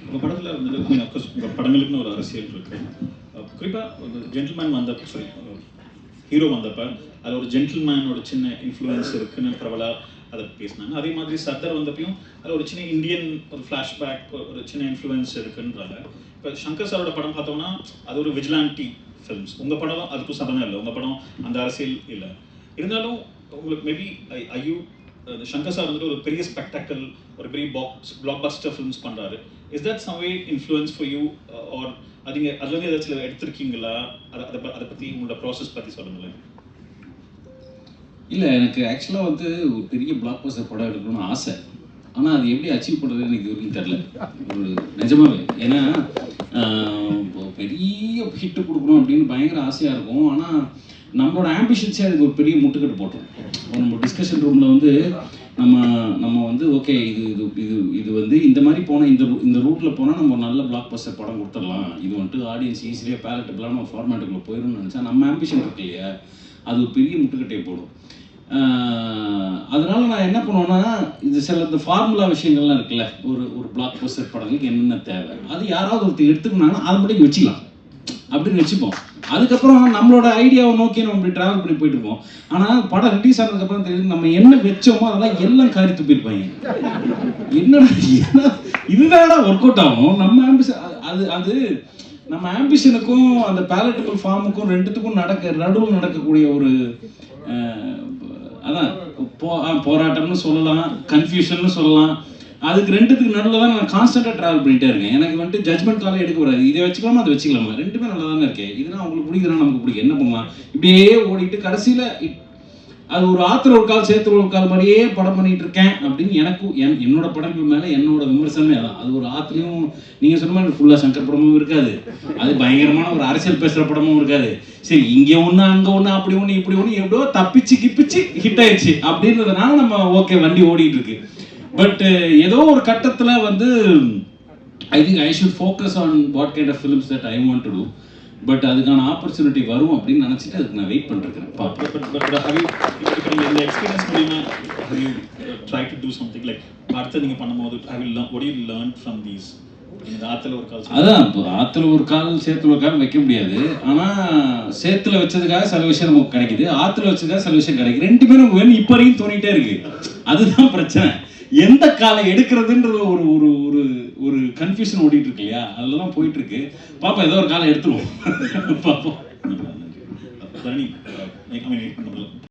உங்கள் படத்தில் வந்துட்டு அஃப்கோர்ஸ் உங்கள் படங்களுக்குன்னு ஒரு அரசியல் இருக்குது. குறிப்பாக ஜென்டில்மேன் வந்தப்போ ஹீரோ வந்தப்போ அதில் ஒரு ஜென்டில்மேனோட சின்ன இன்ஃப்ளூயன்ஸ் இருக்குன்னு பிரபலா அதை பேசினாங்க. அதே மாதிரி சர்தார் வந்தப்பையும் அதில் ஒரு சின்ன இந்தியன் ஒரு ஃப்ளாஷ்பேக் ஒரு சின்ன இன்ஃப்ளூயன்ஸ் இருக்குன்றாங்க. இப்போ சங்கர் சாரோட படம் பார்த்தோம்னா அது ஒரு விஜிலான்டி ஃபிலிம்ஸ். உங்கள் படம் அதுக்கும் சம்பந்தம் இல்லை, உங்கள் படம் அந்த அரசியல் இல்லை. இருந்தாலும் உங்களுக்கு மேபி ஐயூ சங்கர் சார் வந்துட்டு ஒரு பெரிய ஸ்பெக்டாக்கல் ஒரு பெரிய பிளாக் பஸ்டர் ஃபிலிம்ஸ் பண்ணுறாரு. Is that some way influence for you or அதுலேருந்து ஏதாச்சும் எடுத்திருக்கீங்களா? அதை பற்றி உங்களோட ப்ராசஸ் பற்றி சொல்லுங்களேன். இல்லை, எனக்கு ஆக்சுவலாக வந்து ஒரு பெரிய பிளாக் பஸ்டர் படம் எடுக்கணும்னு ஆசை. ஆனால் அது எப்படி அச்சீவ் பண்ணுறதுன்னு எனக்கு வரைக்கும் தெரில. ஒரு நிஜமாவே ஏன்னா பெரிய ஹிட்டு கொடுக்கணும் அப்படின்னு பயங்கர ஆசையாக இருக்கும். ஆனால் நம்மளோட ஆம்பிஷன்ஸே அதுக்கு ஒரு பெரிய முட்டுக்கட்டு போட்டோம். நம்ம டிஸ்கஷன் ரூமில் வந்து நம்ம வந்து ஓகே இது இது இது இது வந்து இந்த மாதிரி போனால் இந்த ரூட்டில் போனால் நம்ம நல்ல பிளாக் பஸ்டர் படம் கொடுத்துடலாம், இது வந்துட்டு ஆடியன்ஸ் ஈஸியாக பேலட்டபிளான ஒரு ஃபார்மேட்டுக்குள்ளே போயிடும்னு நினச்சா நம்ம ஆம்பிஷன் இருக்கு இல்லையா, அது ஒரு பெரிய முட்டுக்கட்டையை போடும். அதனால நான் என்ன பண்ணுவேன்னா, இது சில இந்த ஃபார்முலா விஷயங்கள்லாம் இருக்குல்ல, ஒரு பிளாக் பஸ்டர் படங்களுக்கு என்னென்ன தேவை அது யாராவது ஒருத்தர் எடுத்துக்கணும்னா அது மட்டும் வச்சுக்கலாம் அப்படின்னு வச்சுப்போம். அதுக்கப்புறம் நம்மளோட ஐடியாவை நோக்கி நம்ம இப்படி ட்ராவல் பண்ணி போயிட்டு இருக்கோம். ஆனால் படம் ரிலீஸ் ஆனதுக்கப்புறம் தெரியுது நம்ம என்ன வச்சோமோ அதெல்லாம் எல்லாம் காரி துப்பிருப்பாங்க. என்னடா இதுதான்டா ஒர்க் அவுட் ஆகும். நம்ம ஆம்பிஷன் அது நம்ம ஆம்பிஷனுக்கும் அந்த பேலட்டபிள் ஃபார்முக்கும் ரெண்டுத்துக்கும் நடுவில் நடக்கக்கூடிய ஒரு அதான் போராட்டம்னு சொல்லலாம், கன்ஃபியூஷன்னு சொல்லலாம். அதுக்கு ரெண்டுத்துக்கு நடுவில் தான் நான் கான்ஸ்டன்ட்டாக ட்ராவல் பண்ணிகிட்டே இருக்கேன். எனக்கு வந்துட்டு ஜட்மெண்ட் காலம் எடுக்க கூடாது. இதை வச்சுக்கலாமா அதை வச்சுக்கலாமா, ரெண்டுமே நல்லா தானே இருக்கேன். இதுனா அவங்களுக்கு பிடிக்குதுன்னா நமக்கு பிடிக்கும், என்ன பண்ணலாம் இப்படியே ஓடிட்டு கடைசியில் அது ஒரு ஆத்திர ஒரு கால் சேர்த்து ஒரு கால் மாதிரியே படம் பண்ணிட்டு இருக்கேன் அப்படின்னு எனக்கும் என்னோட படங்கள் மேலே என்னோட விமர்சனமே அதான். அது ஒரு ஆத்துலையும் நீங்கள் சொன்ன மாதிரி ஃபுல்லாக சங்கர் படமும் இருக்காது, அது பயங்கரமான ஒரு அரசியல் பேசுகிற படமும் இருக்காது. சரி இங்கே ஒன்று அங்கே ஒன்று அப்படி ஒன்று இப்படி ஒன்று எப்படியோ தப்பிச்சு கிப்பிச்சு ஹிட் ஆயிடுச்சு அப்படின்றதுனால நம்ம ஓகே வண்டி ஓடிட்டு இருக்கு. பட் ஏதோ ஒரு கட்டத்தில் வந்து I think I should focus on what kind of films that I want to do. But அதுக்கான ஆப்பர்ச்சுனிட்டி வரும் அப்படின்னு நினச்சிட்டு அதுக்கு நான் வெயிட் பண்ணிருக்கேன். இந்த எக்ஸ்பீரியன்ஸ் மூலியமா have you tried to do something like அடுத்து நீங்கள் பண்ணும்போது what do you learn from these? அதான் இப்போ ஆற்றுல ஒரு கால் சேத்துல ஒரு கால் வைக்க முடியாது. ஆனால் சேத்துல வச்சதுக்காக சில விஷயம் நமக்கு கிடைக்குது, ஆற்றுல வச்சதுக்காக சில விஷயம் கிடைக்குது. ரெண்டு பேரும் நமக்கு வேணும் இப்போ வரைக்கும் தோணிட்டே இருக்கு. அதுதான் பிரச்சனை. எந்த காலை எடுக்கிறதுன்றது ஒரு ஒரு ஒரு ஒரு கன்ஃபியூஷன் ஓடிட்டு இருக்கு இல்லையா, அதெல்லாம் போயிட்டு இருக்கு. பாப்பா ஏதோ ஒரு காலை எடுத்துருவோம். பார்ப்போம்.